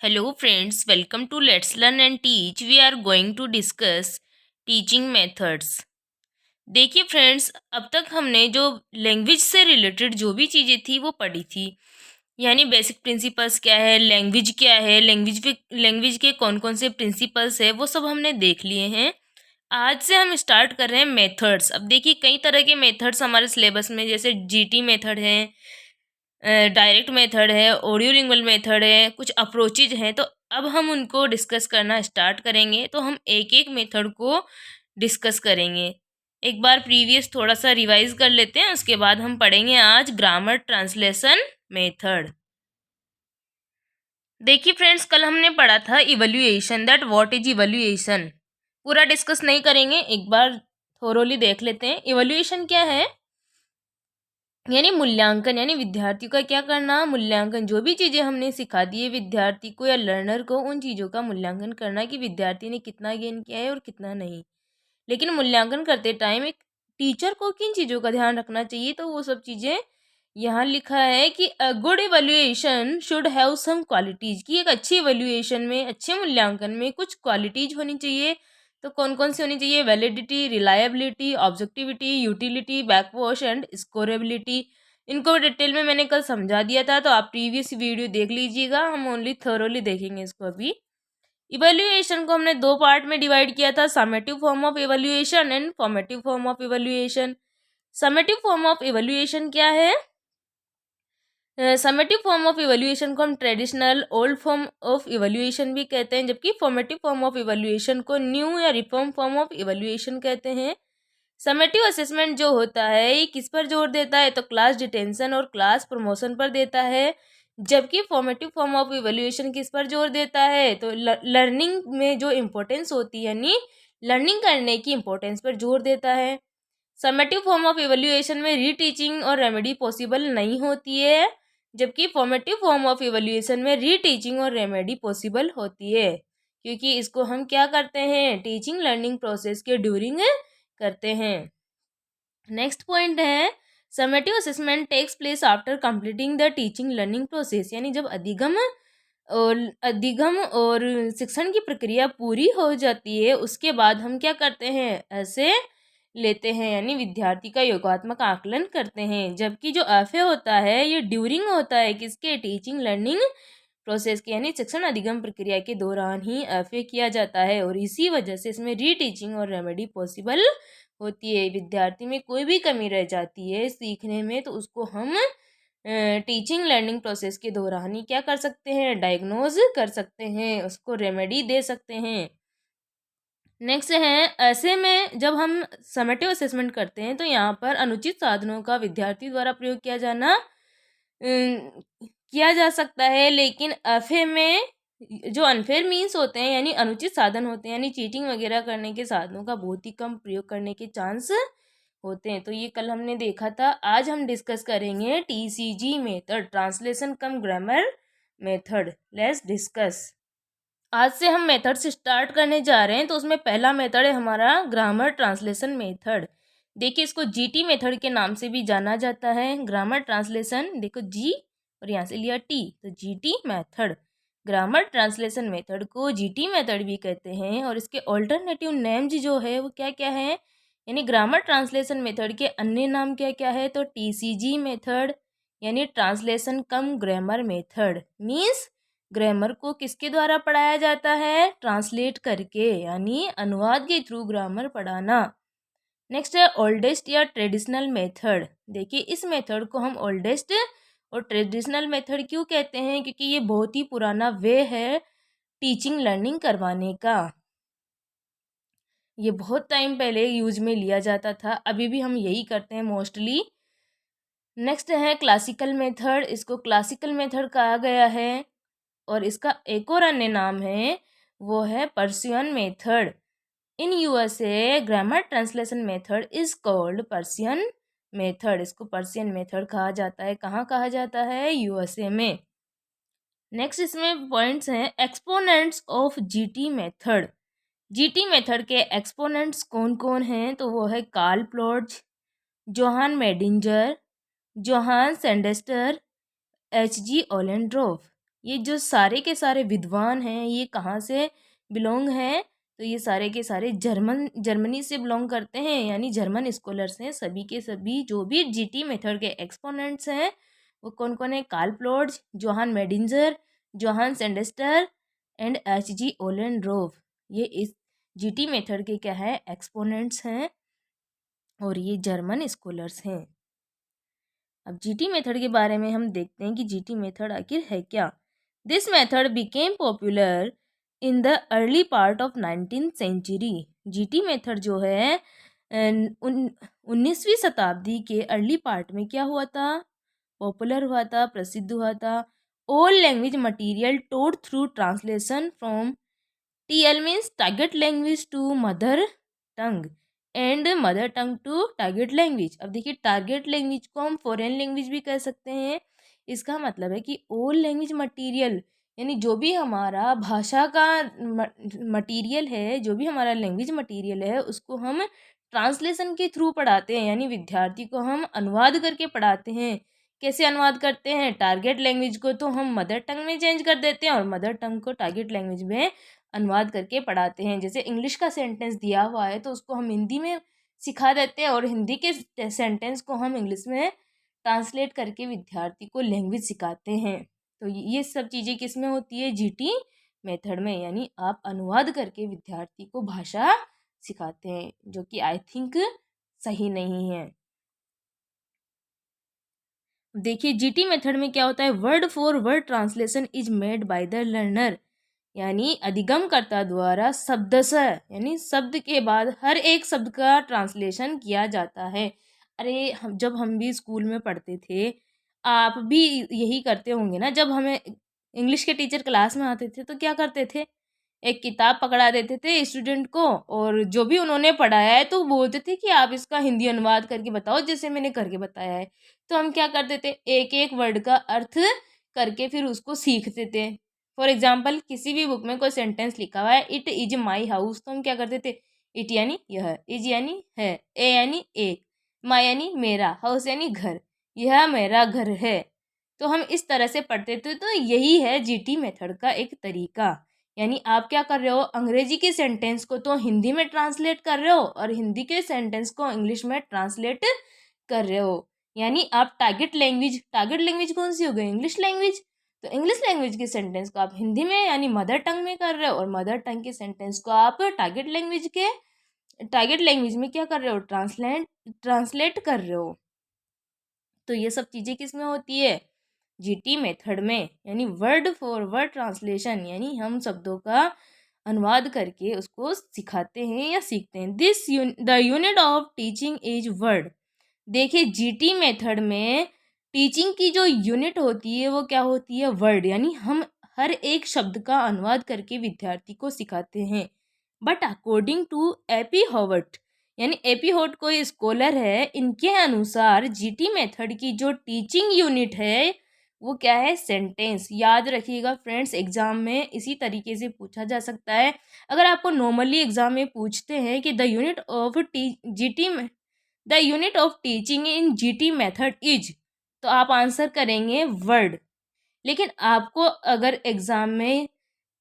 Hello friends, welcome to Let's Learn and Teach. We are going to discuss teaching methods. देखिए friends, अब तक हमने जो language से रिलेटेड जो भी चीज़ें थी वो पढ़ी थी। यानी बेसिक प्रिंसिपल्स क्या है, लैंग्वेज के कौन कौन से प्रिंसिपल्स है, वो सब हमने देख लिए हैं। आज से हम स्टार्ट कर रहे हैं मेथड्स। अब देखिए कई तरह के मेथड्स हमारे सिलेबस में, जैसे जीटी मेथड है, डायरेक्ट मेथड है, ऑडियोलिंगुअल मेथड है, कुछ अप्रोचेज हैं। तो अब हम उनको डिस्कस करना स्टार्ट करेंगे। तो हम एक एक मेथड को डिस्कस करेंगे। एक बार प्रीवियस थोड़ा सा रिवाइज कर लेते हैं, उसके बाद हम पढ़ेंगे आज ग्रामर ट्रांसलेशन मेथड। देखिए फ्रेंड्स, कल हमने पढ़ा था evaluation, that what is evaluation. पूरा डिस्कस नहीं करेंगे, एक बार थोरोली देख लेते हैं। इवैल्यूएशन क्या है? यानी मूल्यांकन, यानी विद्यार्थी का क्या करना, मूल्यांकन। जो भी चीज़ें हमने सिखा दी है विद्यार्थी को या लर्नर को, उन चीज़ों का मूल्यांकन करना कि विद्यार्थी ने कितना गेन किया है और कितना नहीं। लेकिन मूल्यांकन करते टाइम एक टीचर को किन चीज़ों का ध्यान रखना चाहिए, तो वो सब चीज़ें यहाँ लिखा है कि a good evaluation should have some qualities, कि एक अच्छी इवैल्यूएशन में, अच्छे मूल्यांकन में कुछ क्वालिटीज़ होनी चाहिए। तो कौन कौन सी होनी चाहिए? Validity, reliability, objectivity, utility, backwash and scorability. इनको डिटेल में मैंने कल समझा दिया था, तो आप प्रीवियस वीडियो देख लीजिएगा। हम ओनली थोरोली देखेंगे इसको अभी। इवैल्यूएशन को हमने दो पार्ट में डिवाइड किया था, summative form of evaluation and formative form of evaluation. Summative form of evaluation क्या है? समेटिव फॉर्म ऑफ इवैल्यूएशन को हम traditional old form of evaluation भी कहते हैं, जबकि फॉर्मेटिव फॉर्म ऑफ इवैल्यूएशन को न्यू या रिफॉर्म फॉर्म ऑफ इवैल्यूएशन कहते हैं। समेटिव असेसमेंट जो होता है ये किस पर जोर देता है? तो क्लास डिटेंशन और क्लास प्रमोशन पर देता है। जबकि फॉर्मेटिव फॉर्म ऑफ इवैल्यूएशन किस पर जोर देता है? तो लर्निंग में जो इम्पोर्टेंस होती है, यानी लर्निंग करने की इम्पोर्टेंस पर जोर देता है। समेटिव फॉर्म ऑफ इवैल्यूएशन में रीटीचिंग और रेमेडी पॉसिबल नहीं होती है, जबकि फॉर्मेटिव फॉर्म ऑफ इवैल्यूएशन में रीटीचिंग और रेमेडी पॉसिबल होती है, क्योंकि इसको हम क्या करते हैं? टीचिंग लर्निंग प्रोसेस के ड्यूरिंग करते हैं। नेक्स्ट पॉइंट है, summative assessment takes place after completing the teaching learning process, यानी जब अधिगम और शिक्षण की प्रक्रिया पूरी हो जाती है, उसके बाद हम क्या करते हैं? ऐसे लेते हैं, यानी विद्यार्थी का योगात्मक आकलन करते हैं। जबकि जो एफए होता है ये ड्यूरिंग होता है, किसके? टीचिंग लर्निंग प्रोसेस के, यानी शिक्षण अधिगम प्रक्रिया के दौरान ही एफए किया जाता है, और इसी वजह से इसमें रीटीचिंग और रेमेडी पॉसिबल होती है। विद्यार्थी में कोई भी कमी रह जाती है सीखने में, तो उसको हम टीचिंग लर्निंग प्रोसेस के दौरान ही क्या कर सकते हैं? डायग्नोज कर सकते हैं, उसको रेमेडी दे सकते हैं। नेक्स्ट है, ऐसे में जब हम समेटिव असेसमेंट करते हैं तो यहाँ पर अनुचित साधनों का विद्यार्थी द्वारा प्रयोग किया जा सकता है। लेकिन एफए में जो अनफेयर मीन्स होते हैं, यानी अनुचित साधन होते हैं, यानी चीटिंग वगैरह करने के साधनों का बहुत ही कम प्रयोग करने के चांस होते हैं। तो ये कल हमने देखा था। आज हम डिस्कस करेंगे TCG method, translation come grammar method. Let's discuss. आज से हम मेथड स्टार्ट करने जा रहे हैं। तो उसमें पहला मेथड है हमारा ग्रामर ट्रांसलेशन मेथड। देखिए इसको जीटी मेथड के नाम से भी जाना जाता है। ग्रामर ट्रांसलेशन, देखो जी और यहाँ से लिया टी, तो GT method. Grammar translation method को जीटी मेथड भी कहते हैं, और इसके ऑल्टरनेटिव नेम्स जो है वो क्या क्या है, यानी ग्रामर ट्रांसलेशन मेथड के अन्य नाम क्या क्या है? तो टीसीजी मेथड, यानी ट्रांसलेशन कम ग्रामर मेथड। मीन्स ग्रामर को किसके द्वारा पढ़ाया जाता है? ट्रांसलेट करके, यानी अनुवाद के थ्रू ग्रामर पढ़ाना। नेक्स्ट है ओल्डेस्ट या ट्रेडिशनल मेथड। देखिए इस मेथड को हम ओल्डेस्ट और ट्रेडिशनल मेथड क्यों कहते हैं? क्योंकि ये बहुत ही पुराना वे है टीचिंग लर्निंग करवाने का। ये बहुत टाइम पहले यूज में लिया जाता था, अभी भी हम यही करते हैं मोस्टली। नेक्स्ट है क्लासिकल मेथड। इसको क्लासिकल मेथड कहा गया है, और इसका एक और अन्य नाम है, वो है Persian method. In USA grammar translation method is called Persian method. इसको पर्शियन मेथड कहा जाता है। कहाँ कहा जाता है? यूएसए में। नेक्स्ट इसमें पॉइंट्स हैं, exponents of GT method. GT method के एक्सपोनेंट्स कौन कौन हैं? तो वो है Karl Ploetz, Johann Meidinger, Johann Seidenstucker, H G Ollendorff. ये जो सारे के सारे विद्वान हैं ये कहाँ से बिलोंग हैं, तो ये सारे के सारे जर्मनी से बिलोंग करते हैं, यानी जर्मन स्कॉलर्स हैं। सभी के सभी जो भी जीटी मेथड के एक्सपोनेंट्स हैं वो कौन कौन है? Karl Ploetz, Johann Meidinger, Johann Seidenstucker and H G Ollendorff. ये इस जीटी मेथड के क्या है? एक्सपोनेंट्स हैं और ये जर्मन स्कॉलर्स हैं। अब जीटी मेथड के बारे में हम देखते हैं कि जीटी मेथड आखिर है क्या। This method became popular in the early part of 19th century. GT method जो है 19वीं शताब्दी के अर्ली पार्ट में क्या हुआ था? पॉपुलर हुआ था, प्रसिद्ध हुआ था। All language material taught through translation from TL means target language to mother tongue and mother tongue to target language. अब देखिए टारगेट लैंग्वेज को हम फॉरेन लैंग्वेज भी कह सकते हैं। इसका मतलब है कि ऑल लैंग्वेज मटेरियल यानी जो भी हमारा भाषा का मटेरियल है, जो भी हमारा लैंग्वेज मटेरियल है उसको हम ट्रांसलेशन के थ्रू पढ़ाते हैं, यानी विद्यार्थी को हम अनुवाद करके पढ़ाते हैं। कैसे अनुवाद करते हैं? टारगेट लैंग्वेज को तो हम मदर टंग में चेंज कर देते हैं और मदर टंग को टारगेट लैंग्वेज में अनुवाद करके पढ़ाते हैं। जैसे इंग्लिश का सेंटेंस दिया हुआ है तो उसको हम हिंदी में सिखा देते हैं और हिंदी के सेंटेंस को हम इंग्लिश में ट्रांसलेट करके विद्यार्थी को लैंग्वेज सिखाते हैं। तो ये सब चीज़ें किस में होती है? जीटी मेथड में, यानी आप अनुवाद करके विद्यार्थी को भाषा सिखाते हैं, जो कि आई थिंक सही नहीं है। देखिए जीटी मेथड में क्या होता है? Word for word translation is made by the learner, यानी अधिगमकर्ता द्वारा शब्दशः यानी शब्द के बाद हर एक शब्द का ट्रांसलेशन किया जाता है। अरे जब हम भी स्कूल में पढ़ते थे, आप भी यही करते होंगे ना। जब हमें इंग्लिश के टीचर क्लास में आते थे तो क्या करते थे? एक किताब पकड़ा देते थे स्टूडेंट को और जो भी उन्होंने पढ़ाया है तो बोलते थे कि आप इसका हिंदी अनुवाद करके बताओ, जैसे मैंने करके बताया है। तो हम क्या करते थे? एक एक वर्ड का अर्थ करके फिर उसको सीखते थे। फॉर एग्जाम्पल किसी भी बुक में कोई सेंटेंस लिखा हुआ है, इट इज माई हाउस, तो हम क्या करते थे? इट यानी यह, इज यानी है, ए यानी एक, माई यानी मेरा, हाउस यानी घर, यह मेरा घर है। तो हम इस तरह से पढ़ते थे। तो यही है जीटी मेथड का एक तरीका। यानी आप क्या कर रहे हो? अंग्रेजी के सेंटेंस को तो हिंदी में ट्रांसलेट कर रहे हो और हिंदी के सेंटेंस को इंग्लिश में ट्रांसलेट कर रहे हो। यानी आप टारगेट लैंग्वेज कौन सी हो गई? English language. तो इंग्लिश लैंग्वेज के सेंटेंस को आप हिंदी में यानी मदर टंग में कर रहे हो और मदर टंग के सेंटेंस को आप टारगेट लैंग्वेज में क्या कर रहे हो? ट्रांसलेट कर रहे हो। तो ये सब चीज़ें किस में होती है? जीटी मेथड में, यानी वर्ड फॉर वर्ड ट्रांसलेशन, यानी हम शब्दों का अनुवाद करके उसको सिखाते हैं या सीखते हैं। The unit of teaching is word. देखिए जीटी मेथड में टीचिंग की जो यूनिट होती है वो क्या होती है? वर्ड, यानी हम हर एक शब्द का अनुवाद करके विद्यार्थी को सिखाते हैं। But according to AP Howatt, यानी एपी हॉवर्ट कोई स्कॉलर है, इनके अनुसार जीटी मेथड की जो टीचिंग यूनिट है वो क्या है? सेंटेंस। याद रखिएगा फ्रेंड्स, एग्जाम में इसी तरीके से पूछा जा सकता है। अगर आपको नॉर्मली एग्जाम में पूछते हैं कि the unit of teaching in GT method is, तो आप आंसर करेंगे वर्ड। लेकिन आपको अगर एग्जाम में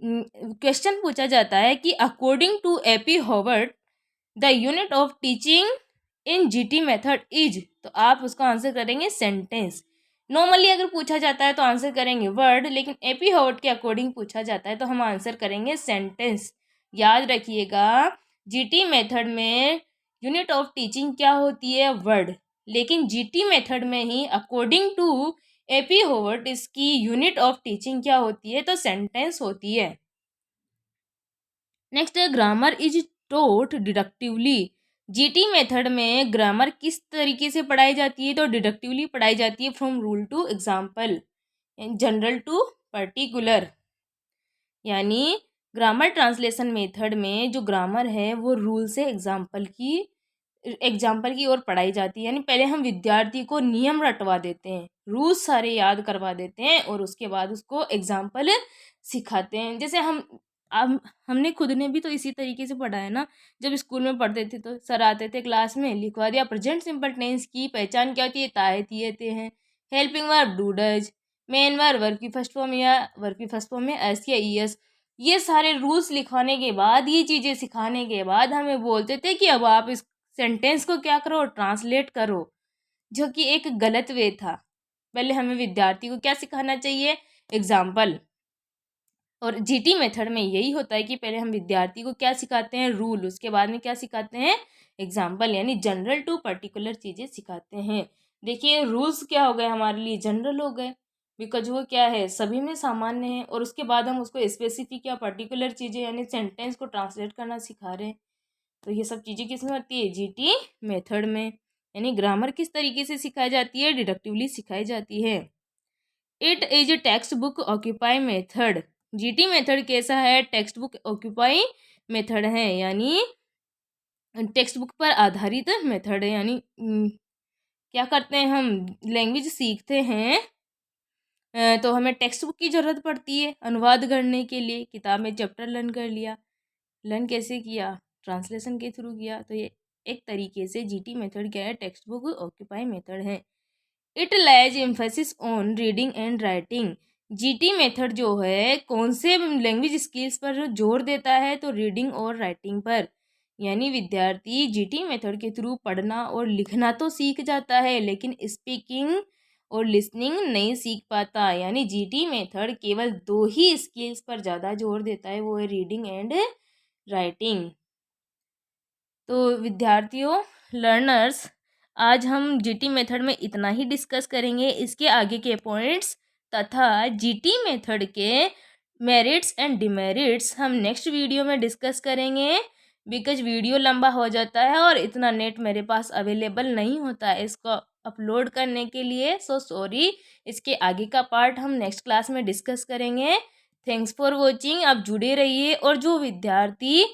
क्वेश्चन पूछा जाता है कि according to AP Howatt the unit of teaching in GT method is, तो आप उसका आंसर करेंगे सेंटेंस। नॉर्मली अगर पूछा जाता है तो आंसर करेंगे वर्ड, लेकिन एपी हॉवर्ट के अकॉर्डिंग पूछा जाता है तो हम आंसर करेंगे सेंटेंस। याद रखिएगा जीटी मेथड में यूनिट ऑफ टीचिंग क्या होती है? वर्ड। लेकिन जीटी मेथड में ही अकॉर्डिंग टू एपी हॉवर्ट इसकी यूनिट ऑफ टीचिंग क्या होती है? तो सेंटेंस होती है। नेक्स्ट है grammar is taught deductively. GT method में ग्रामर किस तरीके से पढ़ाई जाती है? तो डिडक्टिवली पढ़ाई जाती है, from rule to example, general to particular. यानी ग्रामर ट्रांसलेशन मेथड में जो ग्रामर है वो रूल से एग्जाम्पल की ओर पढ़ाई जाती है। यानी पहले हम विद्यार्थी को नियम रटवा देते हैं, रूल्स सारे याद करवा देते हैं और उसके बाद उसको एग्जाम्पल सिखाते हैं। जैसे हमने खुद ने भी तो इसी तरीके से पढ़ा है ना। जब स्कूल में पढ़ते थे तो सर आते थे क्लास में, लिखवा दिया प्रेजेंट सिंपल टेंस की पहचान क्या होती है? ताए तिए ते हैं, helping verb do does, main verb, verb की फर्स्ट फॉर्म या वर्ब की फर्स्ट फॉर्म में एस या ई एस। ये सारे रूल्स लिखवाने के बाद, ये चीज़ें सिखाने के बाद हमें बोलते थे कि अब आप इस सेंटेंस को क्या करो, ट्रांसलेट करो, जो कि एक गलत वे था। पहले हमें विद्यार्थी को क्या सिखाना चाहिए, एग्जाम्पल। और जीटी मेथड में यही होता है कि पहले हम विद्यार्थी को क्या सिखाते हैं, रूल, उसके बाद में क्या सिखाते हैं, एग्जाम्पल, यानी जनरल टू पर्टिकुलर चीज़ें सिखाते हैं। देखिए रूल्स क्या हो गए हमारे लिए, जनरल हो गए, बिकॉज वो क्या है, सभी में सामान्य है। और उसके बाद हम उसको स्पेसिफिक या पर्टिकुलर चीज़ें यानी सेंटेंस को ट्रांसलेट करना सिखा रहे हैं। तो ये सब चीज़ें किस में होती है, जीटी मेथड में। यानी ग्रामर किस तरीके से सिखाई जाती है, डिडक्टिवली सिखाई जाती है। It is a text book occupy method. GT method कैसा है, टेक्स्ट बुक ऑक्यूपाई मेथड है, यानी टेक्स्ट बुक पर आधारित मेथड है। यानी क्या करते हैं, हम लैंग्वेज सीखते हैं तो हमें टेक्स्ट बुक की ज़रूरत पड़ती है अनुवाद करने के लिए। किताब में चैप्टर लर्न कर लिया, लर्न कैसे किया, ट्रांसलेशन के थ्रू किया। तो ये एक तरीके से जीटी मेथड क्या है, टेक्स्ट बुक ऑक्यूपाई मेथड है। It lies emphasis on reading and writing. GT method जो है कौन से लैंग्वेज स्किल्स पर जोर देता है, तो रीडिंग और राइटिंग पर। यानी विद्यार्थी जीटी मेथड के थ्रू पढ़ना और लिखना तो सीख जाता है, लेकिन स्पीकिंग और लिसनिंग नहीं सीख पाता। यानी जीटी मेथड केवल 2 ही स्किल्स पर ज़्यादा जोर देता है, वो है रीडिंग एंड राइटिंग। तो विद्यार्थियों, लर्नर्स, आज हम जीटी मेथड में इतना ही डिस्कस करेंगे। इसके आगे के पॉइंट्स तथा जीटी मेथड के मेरिट्स एंड डिमेरिट्स हम नेक्स्ट वीडियो में डिस्कस करेंगे, बिकॉज वीडियो लंबा हो जाता है और इतना नेट मेरे पास अवेलेबल नहीं होता है इसको अपलोड करने के लिए। सो सॉरी, इसके आगे का पार्ट हम नेक्स्ट क्लास में डिस्कस करेंगे। Thanks for watching. आप जुड़े रहिए, और जो विद्यार्थी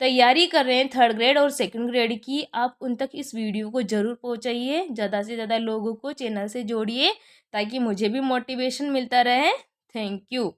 तैयारी कर रहे हैं 3rd ग्रेड और 2nd ग्रेड की, आप उन तक इस वीडियो को ज़रूर पहुंचाइए, ज़्यादा से ज़्यादा लोगों को चैनल से जोड़िए, ताकि मुझे भी मोटिवेशन मिलता रहे। Thank you.